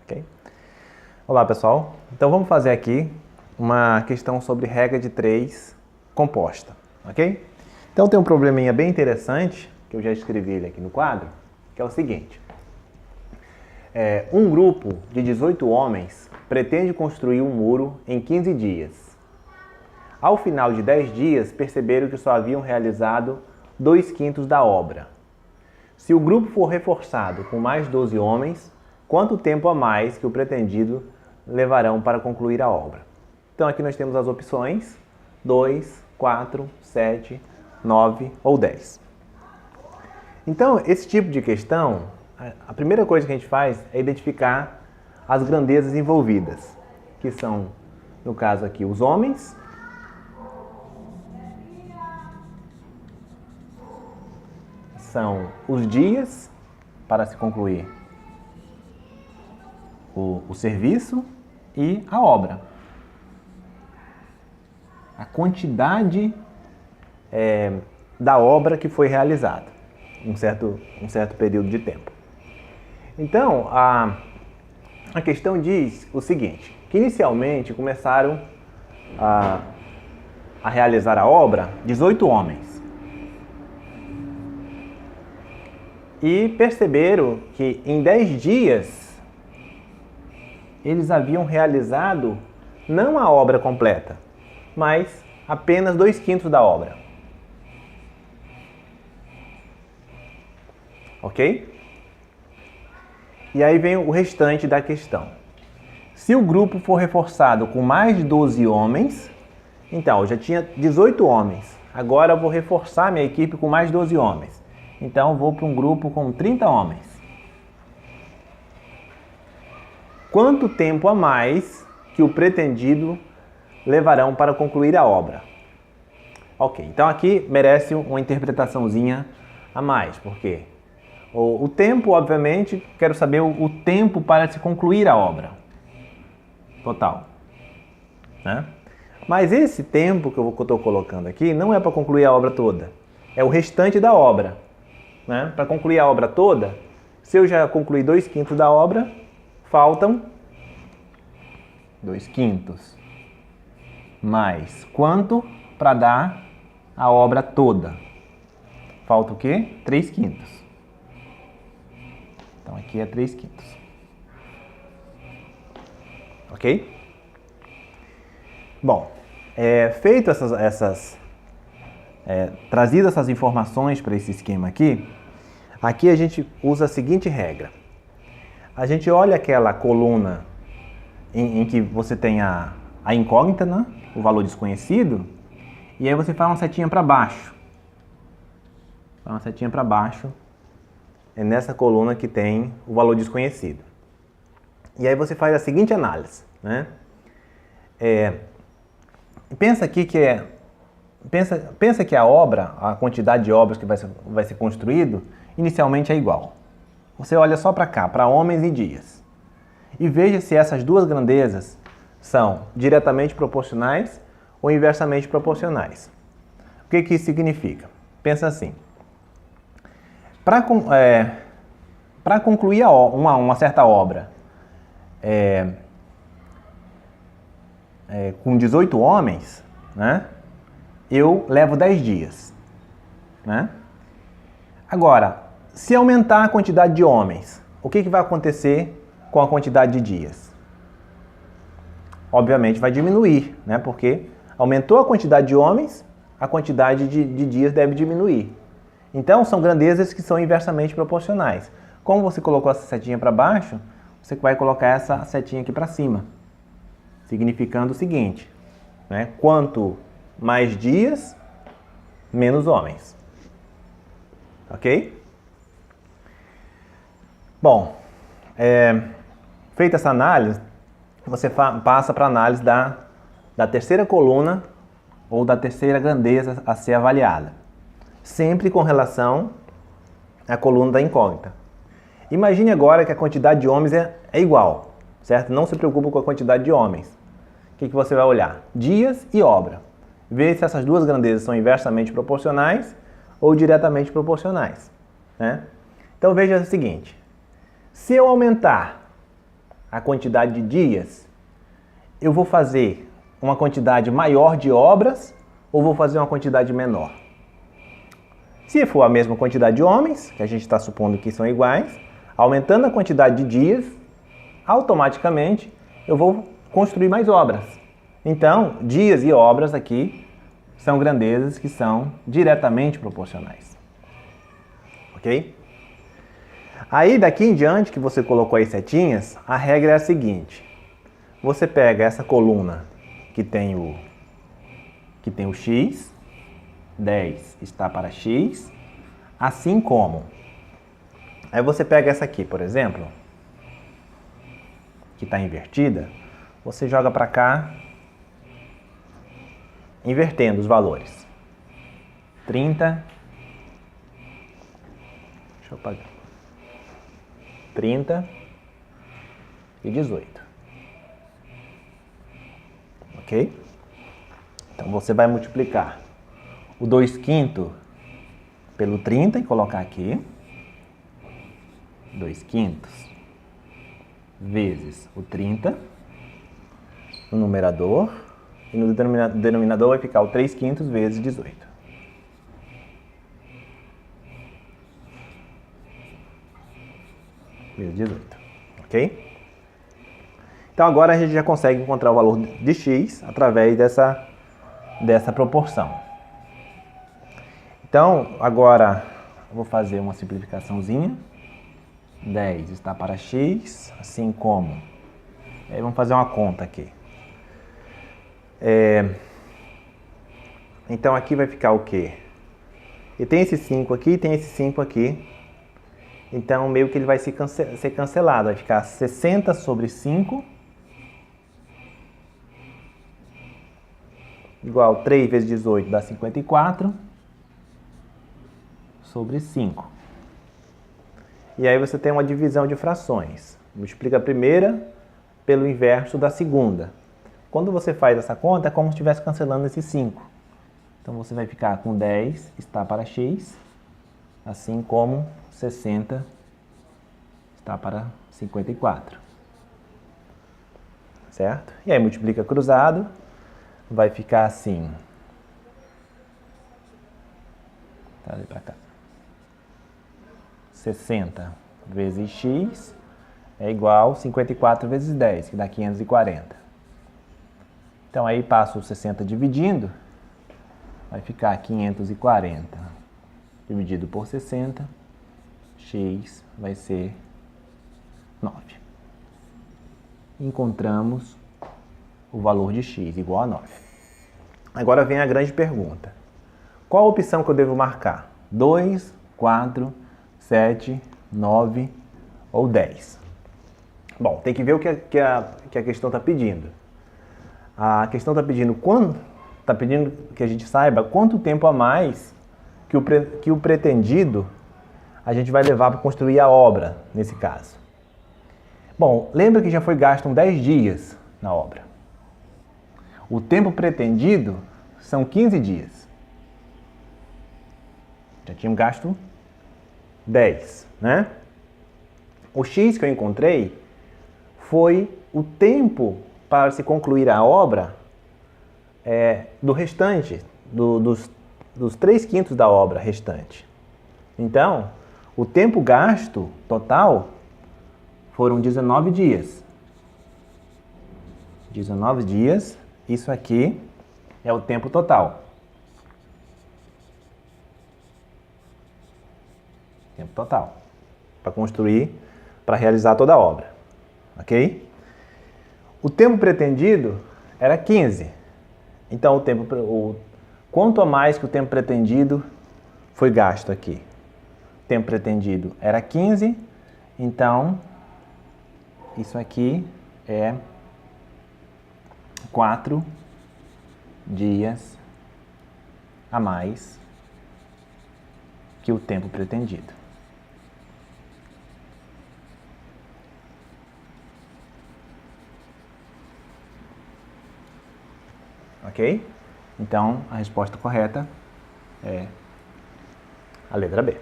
Ok? Olá, pessoal. Então vamos fazer aqui uma questão sobre regra de 3 composta, ok? Então tem um probleminha bem interessante, que eu já escrevi ele aqui no quadro, que é o seguinte. Um grupo de 18 homens pretende construir um muro em 15 dias. Ao final de 10 dias, perceberam que só haviam realizado 2/5 da obra. Se o grupo for reforçado com mais 12 homens, quanto tempo a mais que o pretendido levarão para concluir a obra? Então aqui nós temos as opções 2, 4, 7, 9 ou 10. Então esse tipo de questão, a primeira coisa que a gente faz é identificar as grandezas envolvidas, que são, no caso aqui, os homens, são os dias para se concluir o serviço e a obra. A quantidade da obra que foi realizada em um certo período de tempo. Então, a questão diz o seguinte, que inicialmente começaram a realizar a obra 18 homens. E perceberam que em 10 dias eles haviam realizado não a obra completa, mas apenas 2/5 da obra. Ok? E aí vem o restante da questão. Se o grupo for reforçado com mais de 12 homens, então eu já tinha 18 homens, agora eu vou reforçar minha equipe com mais 12 homens. Então eu vou para um grupo com 30 homens. Quanto tempo a mais que o pretendido levarão para concluir a obra? Ok, então aqui merece uma interpretaçãozinha a mais, porque o tempo, obviamente, quero saber o tempo para se concluir a obra total, né? Mas esse tempo que eu estou colocando aqui não é para concluir a obra toda, é o restante da obra, né? Para concluir a obra toda, se eu já concluí 2/5 da obra, faltam 2/5 mais quanto para dar a obra toda? Falta o quê? 3/5. Então aqui é 3/5. Ok? Bom, feito trazidas essas informações para esse esquema aqui a gente usa a seguinte regra. A gente olha aquela coluna em que você tem a incógnita, né? O valor desconhecido, e aí você faz uma setinha para baixo. Faz uma setinha para baixo, é nessa coluna que tem o valor desconhecido. E aí você faz a seguinte análise, né? Pensa aqui que pensa que a obra, a quantidade de obras que vai ser construído, inicialmente é igual. Você olha só para cá, para homens e dias. E veja se essas duas grandezas são diretamente proporcionais ou inversamente proporcionais. O que isso significa? Pensa assim. Para concluir uma certa obra com 18 homens, né, eu levo 10 dias. Né? Agora, se aumentar a quantidade de homens, o que vai acontecer com a quantidade de dias? Obviamente vai diminuir, né? Porque aumentou a quantidade de homens, a quantidade de dias deve diminuir. Então são grandezas que são inversamente proporcionais. Como você colocou essa setinha para baixo, você vai colocar essa setinha aqui para cima, significando o seguinte, né? Quanto mais dias, menos homens. Ok? Bom, feita essa análise, você passa para a análise da terceira coluna ou da terceira grandeza a ser avaliada, sempre com relação à coluna da incógnita. Imagine agora que a quantidade de homens é igual, certo? Não se preocupe com a quantidade de homens. O que você vai olhar? Dias e obra. Ver se essas duas grandezas são inversamente proporcionais ou diretamente proporcionais, né? Então veja o seguinte, se eu aumentar a quantidade de dias, eu vou fazer uma quantidade maior de obras ou vou fazer uma quantidade menor? Se for a mesma quantidade de homens, que a gente está supondo que são iguais, aumentando a quantidade de dias, automaticamente eu vou construir mais obras. Então, dias e obras aqui são grandezas que são diretamente proporcionais. Ok? Aí, daqui em diante, que você colocou as setinhas, a regra é a seguinte. Você pega essa coluna que tem o x, 10 está para x, assim como. Aí você pega essa aqui, por exemplo, que está invertida, você joga para cá, invertendo os valores. 30, deixa eu apagar, 30 e 18. Ok? Então você vai multiplicar o 2/5 pelo 30 e colocar aqui. 2/5 vezes o 30 no numerador. E no denominador vai ficar o 3/5 vezes 18. Vezes 18. Ok? Então agora a gente já consegue encontrar o valor de x através dessa proporção. Então agora eu vou fazer uma simplificaçãozinha. 10 está para x, assim como. Aí vamos fazer uma conta aqui. Então aqui vai ficar o quê? E tem esse 5 aqui e tem esse 5 aqui. Então meio que ele vai ser cancelado. Vai ficar 60 sobre 5 igual 3 vezes 18 dá 54 sobre 5. E aí você tem uma divisão de frações. Multiplica a primeira pelo inverso da segunda. Quando você faz essa conta, é como se estivesse cancelando esse 5. Então você vai ficar com 10 está para x, assim como 60 está para 54. Certo? E aí multiplica cruzado, vai ficar assim. Trazer para cá. 60 vezes x é igual a 54 vezes 10, que dá 540. Então aí passa o 60 dividindo, vai ficar 540 dividido por 60, x vai ser 9. Encontramos o valor de x igual a 9. Agora vem a grande pergunta. Qual a opção que eu devo marcar? 2, 4, 7, 9 ou 10? Bom, tem que ver o que a questão está pedindo. A questão está pedindo que a gente saiba quanto tempo a mais que o pretendido a gente vai levar para construir a obra, nesse caso. Bom, lembra que já foi gasto 10 dias na obra. O tempo pretendido são 15 dias. Já tínhamos gasto 10, né? O x que eu encontrei foi o tempo para se concluir a obra do restante, dos 3/5 da obra restante. Então, o tempo gasto total foram 19 dias. 19 dias, isso aqui é o tempo total. Tempo total. Para construir, para realizar toda a obra. Ok? O tempo pretendido era 15. Então, quanto a mais que o tempo pretendido foi gasto aqui? O tempo pretendido era 15, então isso aqui é 4 dias a mais que o tempo pretendido. Ok? Então, a resposta correta é a letra B.